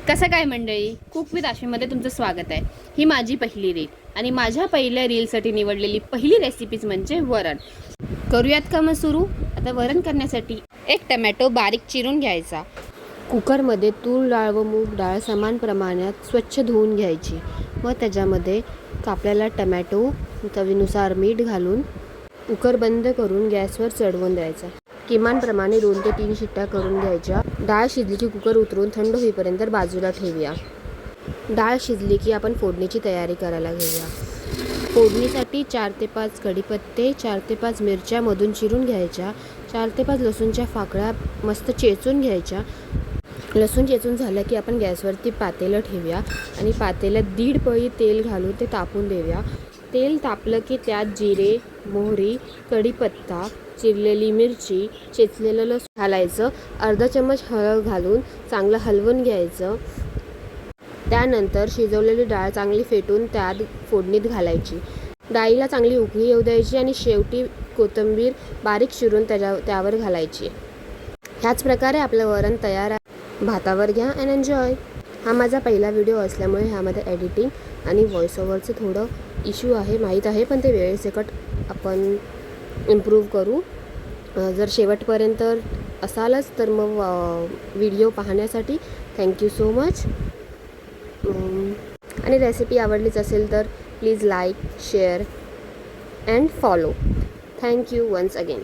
कसं काय मंडळी, कुक विथ आशेमध्ये तुमचं स्वागत आहे। ही माझी पहिली रील आणि माझ्या पहिल्या रीलसाठी निवडलेली पहिली रेसिपीज म्हणजे वरण। करूयात का मग सुरू। आता वरण करण्यासाठी एक टमॅटो बारीक चिरून घ्यायचा। कुकरमध्ये तूर डाळ व मूग डाळ समान प्रमाणात स्वच्छ धुवून घ्यायची व त्याच्यामध्ये कापलेला टमॅटो, चवीनुसार मीठ घालून कुकर बंद करून गॅसवर चढवून द्यायचा। किमान प्रमाणे 2 ते 3 शिट्ट्या करून घ्यायच्या। डाळ शिजली की कुकर उतरून थंड होईपर्यंत बाजूला ठेवूया। डाळ शिजली की आपण फोडणीची तयारी करायला घेऊया। फोडणीसाठी 4 ते 5 कढीपत्ते, 4 ते 5 मिरच्या मधून चिरून घ्यायच्या, 4 ते 5 लसूणच्या फाकळ्या मस्त चेचून घ्यायच्या। लसूण चेचून झालं की आपण गॅसवरती पातेलं ठेवूया आणि पातेल्यात 1.5 पळी तेल घालून ते तापून देऊया। तेल तापलं की त्यात जिरे, मोहरी, कढीपत्ता, चिरलेली मिरची, चेचलेलं लसूण घालायचं। अर्धा चमच हळद घालून चांगलं हलवून घ्यायचं। त्यानंतर शिजवलेली डाळ चांगली फेटून त्यात फोडणीत घालायची। डाळीला चांगली उकळी येऊ द्यायची आणि शेवटी कोथिंबीर बारीक चिरून त्यावर घालायची। ह्याच प्रकारे आपलं वरण तयार आहे। भातावर घ्या अँड एन्जॉय। हा माझा पहिला व्हिडिओ असल्यामुळे ह्यामध्ये एडिटिंग आणि व्हॉइस ओव्हरचं थोडं इश्यू आहे माहीत आहे, पण ते वेळेसकट आपण इम्प्रूव्ह करू। जर शेवटपर्यंत असालच तर मग व्हिडिओ पाहण्यासाठी थँक्यू सो मच। आणि रेसिपी आवडलीच असेल तर please like, share and follow. Thank you once again.